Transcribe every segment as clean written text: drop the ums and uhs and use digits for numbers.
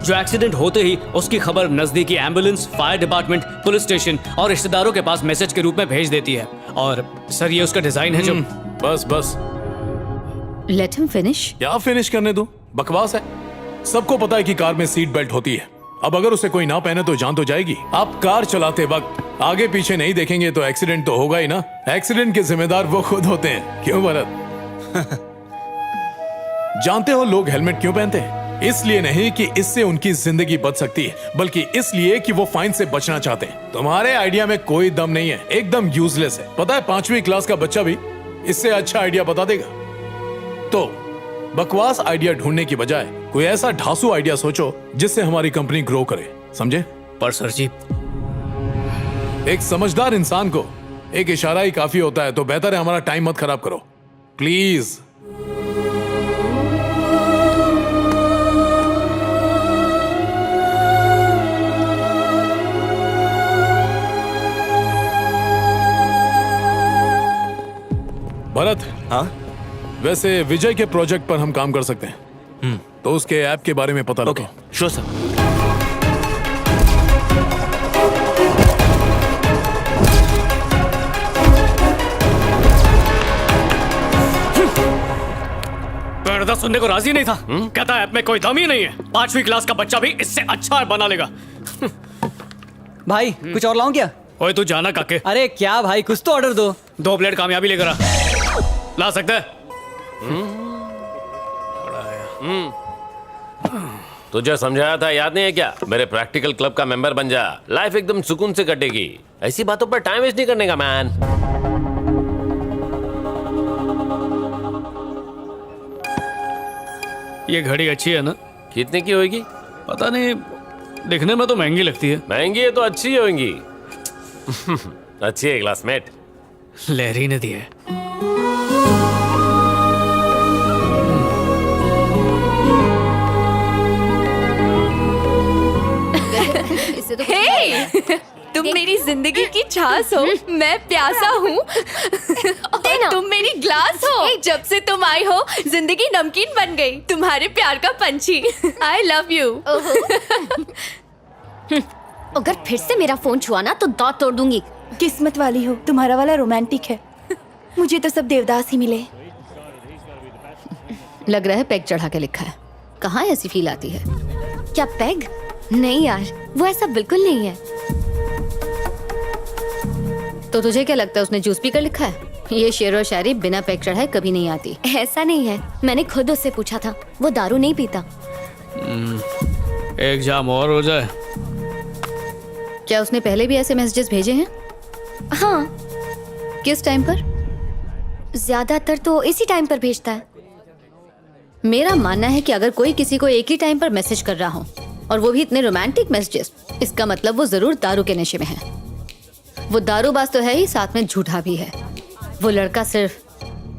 जो एक्सीडेंट होते ही उसकी खबर नजदीकी ambulance, fire department, police station और रिश्तेदारों के पास मैसेज के रूप में भेज देती है। और सर ये उसका डिजाइन है जो बस बस लेट हिम फिनिश। क्या फिनिश करने दो, बकवास है। सबको पता है कि कार में सीट बेल्ट होती है। अब अगर उसे कोई ना पहने तो जान तो जाएगी। आप कार चलाते वक्त आगे पीछे नहीं देखेंगे तो एक्सीडेंट तो होगा ही ना। एक्सीडेंट के जिम्मेदार वो खुद होते हैं, क्यों भरत? जानते हो लोग हेलमेट क्यों पहनते हैं? इसलिए नहीं कि इससे उनकी जिंदगी बच सकती है, बल्कि इसलिए कि वो फाइन से बचना चाहते हैं। तुम्हारे आइडिया में कोई दम नहीं है, एकदम यूजलेस है। पता है 5वीं क्लास का बच्चा भी इससे अच्छा आइडिया बता देगा। तो बकवास आइडिया ढूंढने की बजाय कोई ऐसा ढासू आइडिया सोचो जिससे हमारी कंपनी ग्रो करे, समझे? पर सर जी, एक समझदार इंसान को एक इशारा ही काफी होता है, तो बेहतर है हमारा टाइम मत खराब करो प्लीज। भरत, हाँ? वैसे विजय के प्रोजेक्ट पर हम काम कर सकते हैं, तो उसके ऐप के बारे में पता लगाओ। Okay, sure sir. पर्दा सुनने को राजी नहीं था। कहता ऐप में कोई दम ही नहीं है। 5वीं क्लास का बच्चा भी इससे अच्छा बना लेगा। भाई कुछ और लाऊं क्या? ओए तू जाना काके। अरे क्या भाई, कुछ तो ऑर्डर दो। 2 प्लेट कामयाबी लेकर आ। ला सकता है? तुझे समझाया था, याद नहीं है क्या? मेरे प्रैक्टिकल क्लब का मेंबर बन जा, लाइफ एकदम सुकून से कटेगी। ऐसी बातों पर टाइम वेस्ट नहीं करने का मैन। ये घड़ी अच्छी है ना? कितने की होगी? पता नहीं, दिखने में तो महंगी लगती है। महंगी है तो अच्छी होगी। अच्छी है क्लासमेट। लहरी ने दी है। हे! तुम मेरी जिंदगी की छास हो, मैं प्यासा हूँ और तुम मेरी ग्लास हो। जब से तुम आई हो जिंदगी नमकीन बन गई, तुम्हारे प्यार का पंछी। I love you. अगर फिर से मेरा फोन छुआ ना तो दांत तोड़ दूंगी। किस्मत वाली हो, तुम्हारा वाला रोमांटिक है। मुझे तो सब देवदास ही मिले। लग रहा है पैग चढ़ा के लिखा है। कहाँ ऐसी फील आती है? क्या पैग? नहीं यार, वो ऐसा बिल्कुल नहीं है। तो तुझे क्या लगता है उसने जूस पीकर लिखा है? ये शेर और शायरी बिना पैग चढ़ाए कभी नहीं आती। ऐसा नहीं है, मैंने खुद उससे पूछा था, वो दारू नहीं पीता। एक जाम और हो जाए। क्या उसने पहले भी ऐसे मैसेजेस भेजे हैं? हाँ, किस टाइम पर? ज्यादातर तो इसी टाइम पर भेजता है। मेरा मानना है कि अगर कोई किसी को एक ही टाइम पर मैसेज कर रहा हो और वो भी इतने रोमांटिक मैसेजेस, इसका मतलब वो जरूर दारू के नशे में है। वो दारूबाज तो है ही, साथ में झूठा भी है। वो लड़का सिर्फ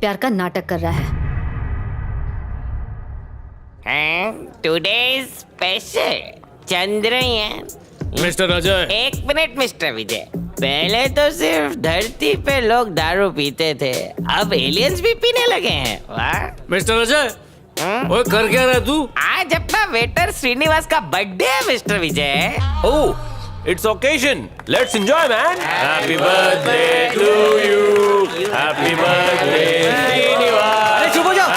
प्यार का नाटक कर रहा है। Today special Chandrayaan. Mister Ajay. एक मिनट मिस्टर विजय, पहले तो सिर्फ धरती पे लोग दारू पीते थे, अब एलियंस भी पीने लगे हैं। वाह मिस्टर अजय, वो कर क्या रहा तू? आज अपना वेटर श्रीनिवास का बर्थडे है mister Vijay. Oh, it's occasion, let's enjoy man. Happy birthday to you, happy birthday Srinivas. अरे चुप हो जाओ,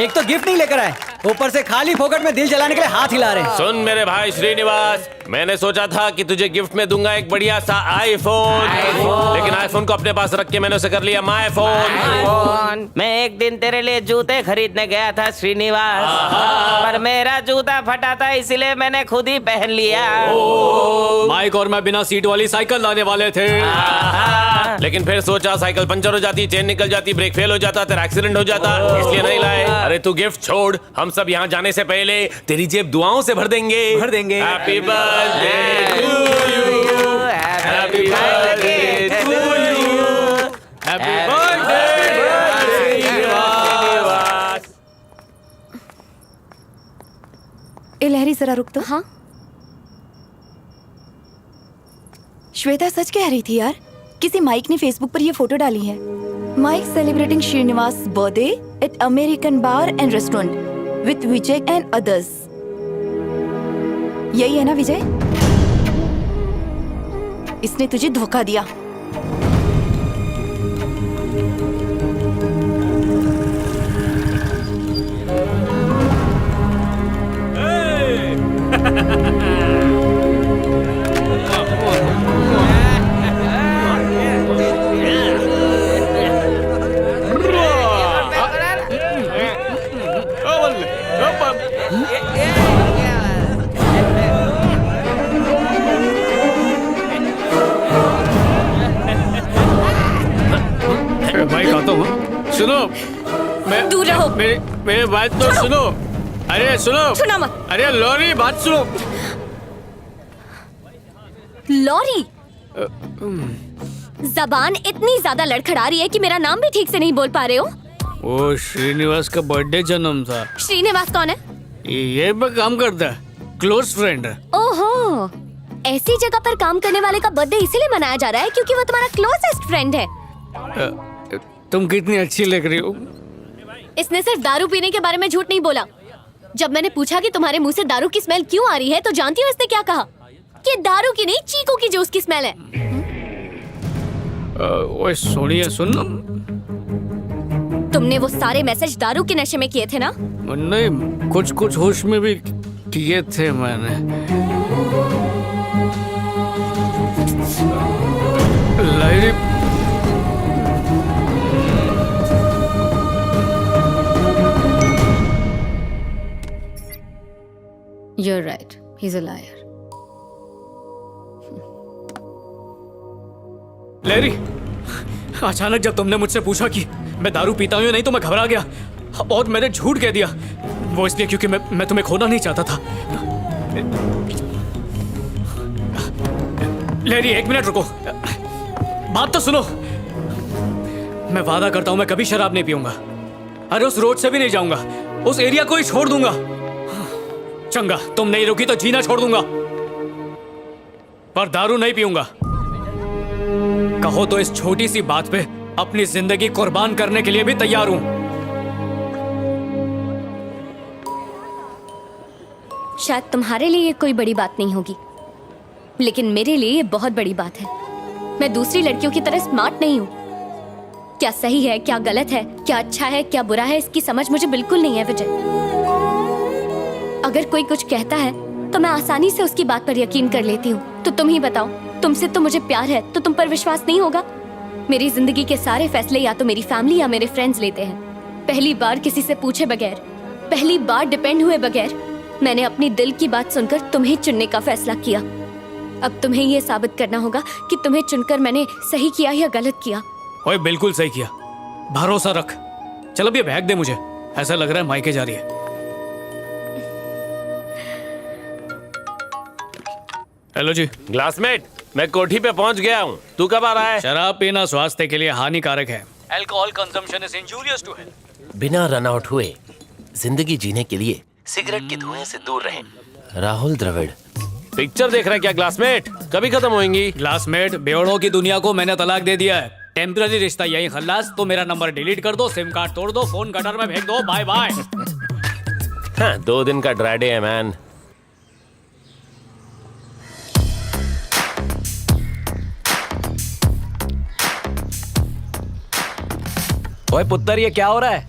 एक तो गिफ्ट नहीं लेकर आए, ऊपर से खाली फोकट में दिल जलाने के लिए हाथ हिला रहे हैं। सुन मेरे भाई श्रीनिवास, मैंने सोचा था कि तुझे गिफ्ट में दूंगा एक बढ़िया सा आईफोन, लेकिन आईफोन को अपने पास रख के मैंने उसे कर लिया माय फोन। मैं एक दिन तेरे लिए जूते खरीदने गया था श्रीनिवास, पर मेरा जूता फटा था, इसलिए मैंने खुद ही पहन लिया। माइक और मैं बिना सीट वाली साइकिल लाने वाले थे, लेकिन फिर सोचा साइकिल पंचर हो जाती, चेन निकल जाती, ब्रेक फेल हो जाता, तेरा एक्सीडेंट हो जाता, इसलिए नहीं लाए। अरे तू गिफ्ट छोड़, हम सब यहाँ जाने से पहले तेरी जेब दुआओं से भर देंगे। Happy birthday to you, happy birthday to you, happy birthday Srinivas. ए लहरी जरा रुक तो। हाँ, श्वेता सच कह रही थी यार, किसी माइक ने फेसबुक पर ये फोटो डाली है। Mike celebrating Srinivas birthday at American bar and restaurant with Vijay and others. यही है ना विजय? इसने तुझे धोखा दिया। भाई खाता हूँ। सुनो, मैं दूर रहो। मेरे बात तो सुनो। अरे सुनो। छूना मत। अरे लॉरी, बात सुनो। लॉरी, जबान इतनी ज्यादा लड़खड़ा रही है कि मेरा नाम भी ठीक से नहीं बोल पा रहे हो। वो श्रीनिवास का बर्थडे जन्म था। श्रीनिवास कौन है? ये पे काम करता है, क्लोज फ्रेंड है। ओहो, ऐसी जगह पर काम करने वाले का बर्थडे इसीलिए मनाया जा रहा है क्योंकि वो तुम्हारा क्लोजेस्ट फ्रेंड है। तुम कितनी अच्छी लग रही हो। इसने सिर्फ दारू पीने के बारे में झूठ नहीं बोला। जब मैंने पूछा कि तुम्हारे मुंह से दारू की स्मेल क्यों आ रही है, तो जानती हो इसने क्या कहा? कि दारू की नहीं, चीकू की जूस की स्मेल है। ओए सोनिया, सुन। तुमने वो सारे मैसेज दारू के नशे में किए थे ना? नहीं, कुछ कुछ होश में भी किए थे मैंने। लाइरी, You're right. He's a liar. Larry, अचानक जब तुमने मुझसे पूछा कि मैं दारू पीता हूँ या नहीं, तो मैं घबरा गया और मैंने झूठ कह दिया। वो इसलिए क्योंकि मैं तुम्हें खोना नहीं चाहता था। लैरी, 1 मिनट रुको, बात तो सुनो। मैं वादा करता हूँ मैं कभी शराब नहीं पीऊंगा। अरे उस रोड से भी नहीं जाऊंगा, उस एरिया को ही छोड़ दूंगा। चंगा, तुम नहीं रुकी तो जीना छोड़ दूंगा, पर दारू नहीं पीऊंगा। कहो तो इस छोटी सी बात पे अपनी जिंदगी कुर्बान करने के लिए भी तैयार हूं। शायद तुम्हारे लिए ये कोई बड़ी बात नहीं होगी, लेकिन मेरे लिए ये बहुत बड़ी बात है। मैं दूसरी लड़कियों की तरह स्मार्ट नहीं हूँ। क्या सही है, क्या गलत है, क्या अच्छा है, क्या बुरा है, इसकी समझ मुझे बिल्कुल नहीं है विजय। अगर कोई कुछ कहता है तो मैं आसानी से उसकी बात पर यकीन कर लेती हूँ। तो तुम ही बताओ, तुमसे तो मुझे प्यार है, तो तुम पर विश्वास नहीं होगा? मेरी जिंदगी के सारे फैसले या तो मेरी फैमिली या मेरे फ्रेंड्स लेते हैं। पहली बार किसी से पूछे बगैर, पहली बार डिपेंड हुए बगैर मैंने अपनी दिल की बात सुनकर तुम्हें चुनने का फैसला किया। अब तुम्हें ये साबित करना होगा कि तुम्हें चुनकर मैंने सही किया या गलत किया। ओए, बिल्कुल सही किया, भरोसा रख। चल अब ये बैग दे मुझे, ऐसा लग रहा है मायके जा रही है। हेलो जी। ग्लासमेट, मैं कोठी पे पहुंच गया हूँ। तू कब आ रहा है? शराब पीना स्वास्थ्य के लिए हानिकारक है। Alcohol consumption is injurious to health. बिना रन आउट हुए जिंदगी जीने के लिए सिगरेट के धुएं से दूर रहें। राहुल द्रविड़। पिक्चर देख रहा है क्या ग्लासमेट? कभी खत्म होंगी। ग्लासमेट, बेवड़ों की दुनिया को मैंने तलाक दे दिया है। टेम्पररी रिश्ता यही खल्लास। तो मेरा नंबर डिलीट कर दो, सिम कार्ड तोड़ दो, फोन गटर में फेंक दो, बाय बाय। हाँ, 2 दिन का ड्राई डे है मैन। ओए पुत्र, ये क्या हो रहा है?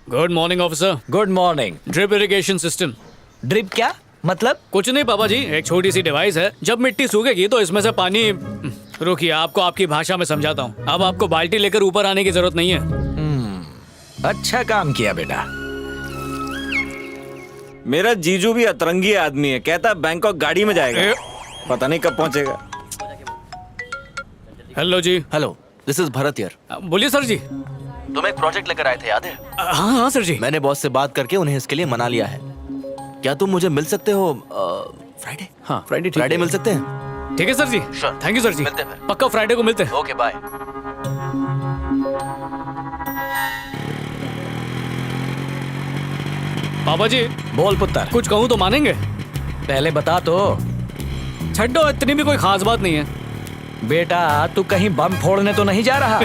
Good morning officer. Good morning. Drip irrigation system. Drip क्या मतलब? कुछ नहीं पापा जी, एक छोटी सी डिवाइस है। जब मिट्टी सूखेगी तो इसमें से पानी। रुकिए, आपको आपकी भाषा में समझाता हूँ। अब आपको बाल्टी लेकर ऊपर आने की जरूरत नहीं है। अच्छा काम किया बेटा। मेरा जीजू भी अतरंगी आदमी है, कहता बैंकॉक गाड़ी में जाएगा, पता नहीं कब पहुंचेगा। Hello ji. Hello, this is Bharat here. बोलिए सर जी। तुम एक प्रोजेक्ट लेकर आए थे, याद है? हाँ हाँ सर जी। मैंने बॉस से बात करके उन्हें इसके लिए मना लिया है। क्या तुम मुझे मिल सकते हो फ्राइडे? हाँ, फ्राइडे ठीक फ्राइडे है। मिल सकते हैं? ठीक है सर जी। Sure. थैंक यू सर जी। मिलते हैं फिर। पक्का फ्राइडे को मिलते हैं। Okay bye. पापा जी, बोल पुत्र। कुछ कहूँ तो मानेंगे? पहले बता तो। छड्डो, इतनी भी कोई खास बात नहीं है। बेटा, तू कहीं बम फोड़ने तो नहीं जा रहा?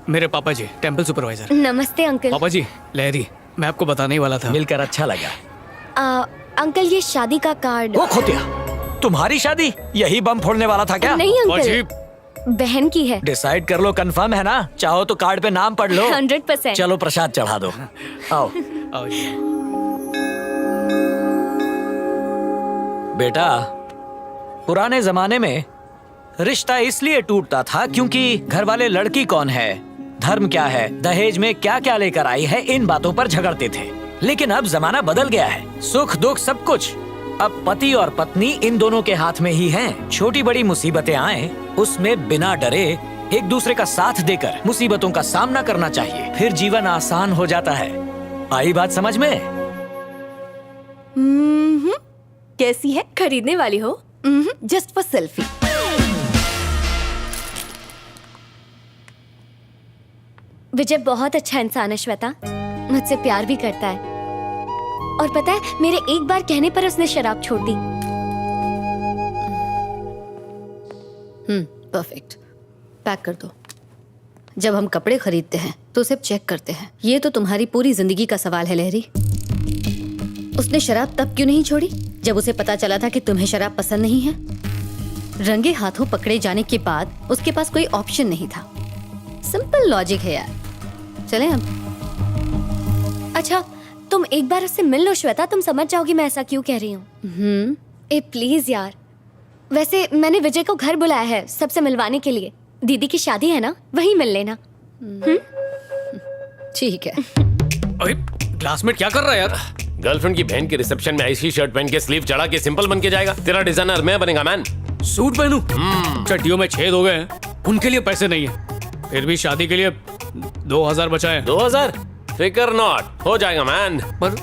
मेरे पापा जी, टेंपल सुपरवाइजर। नमस्ते अंकल। पापा जी, लहरी, मैं आपको बताने ही वाला था। मिलकर अच्छा लगा। अंकल ये शादी का कार्ड। वो खोतिया, तुम्हारी शादी? यही बम फोड़ने वाला था क्या? नहीं अंकल, अजीब। बहन की है। डिसाइड कर लो, कंफर्म है ना? चाहो तो कार्ड पे नाम पढ़ लो। 100%। चलो प्रसाद चढ़ा दो। आओ आओ जी। बेटा, पुराने जमाने में रिश्ता इसलिए टूटता था क्योंकि घर वाले लड़की कौन है, धर्म क्या है, दहेज में क्या क्या लेकर आई है, इन बातों पर झगड़ते थे। लेकिन अब जमाना बदल गया है, सुख दुख सब कुछ अब पति और पत्नी इन दोनों के हाथ में ही हैं। छोटी बड़ी मुसीबतें आए उसमें बिना डरे एक दूसरे का साथ देकर मुसीबतों का सामना करना चाहिए, फिर जीवन आसान हो जाता है। आई बात समझ में? कैसी है? खरीदने वाली हो? Just for selfie. विजय बहुत अच्छा इंसान है श्वेता, मुझसे प्यार भी करता है और पता है मेरे एक बार कहने पर उसने शराब छोड़ दी। परफेक्ट। पैक कर दो। जब हम कपड़े खरीदते हैं तो उसे चेक करते हैं। ये तो तुम्हारी पूरी जिंदगी का सवाल है लहरी। उसने शराब तब क्यों नहीं छोड़ी जब उसे पता चला था कि तुम्हें शराब पसंद नहीं है? रंगे हाथों पकड़े जाने के बाद उसके पास कोई ऑप्शन नहीं था। सिंपल लॉजिक है यार। चलें अब। अच्छा तुम एक बार उससे मिल लो श्वेता, तुम समझ जाओगी मैं ऐसा क्यों कह रही हूँ। ए प्लीज यार। वैसे मैंने विजय को घर बुलाया है सबसे मिलवाने के लिए। दीदी की शादी है ना, वहीं मिल लेना। ठीक है। अरे क्लासमेट क्या कर रहा है यार? गर्लफ्रेंड की बहन के रिसेप्शन में ऐसी शर्ट पहन के स्लीव चढ़ा के सिंपल बन के जाएगा? तेरा डिजाइनर मैं बनेगा मैन। सूट पहनूं? चड्डियों में छेद हो गए हैं, उनके लिए पैसे नहीं है। फिर भी शादी के लिए 2000 बचाए। 2000? फिकर नॉट, हो जाएगा मैन। पर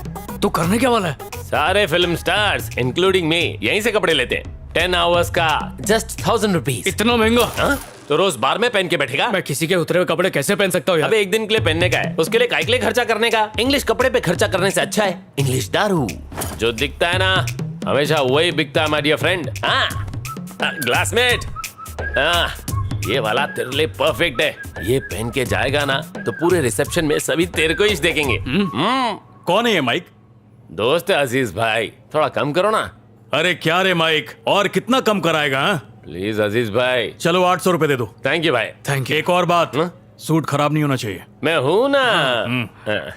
तू करने क्या वाला है? सारे फिल्म स्टार्स इंक्लूडिंग मी यहीं से कपड़े लेते हैं। 10 आवर्स का जस्ट 1000 रुपीज। इतना महंगा? हाँ? तो रोज बार में पहन के बैठेगा? मैं किसी के उतरे हुए कपड़े कैसे पहन सकता हूँ यार? अबे एक दिन के लिए पहनने का है, उसके लिए काय के लिए खर्चा करने का? इंग्लिश कपड़े पे खर्चा करने से अच्छा है इंग्लिश दारू। जो दिखता है ना हमेशा वही बिकता है माय डियर फ्रेंड। हाँ ग्लासमेट, हाँ ये वाला तेरे लिए परफेक्ट है। ये पहन के जाएगा ना तो पूरे रिसेप्शन में सभी तेरे को ही देखेंगे। कौन है ये माइक? दोस्त है अजीज भाई, थोड़ा कम करो ना। अरे क्या रे माइक, और कितना कम कराएगा? हाँ? प्लीज अजीज भाई। चलो 800 रुपए दे दो। थैंक यू भाई। Thank you. एक और बात, हाँ? सूट खराब नहीं होना चाहिए। मैं हूं ना। हाँ।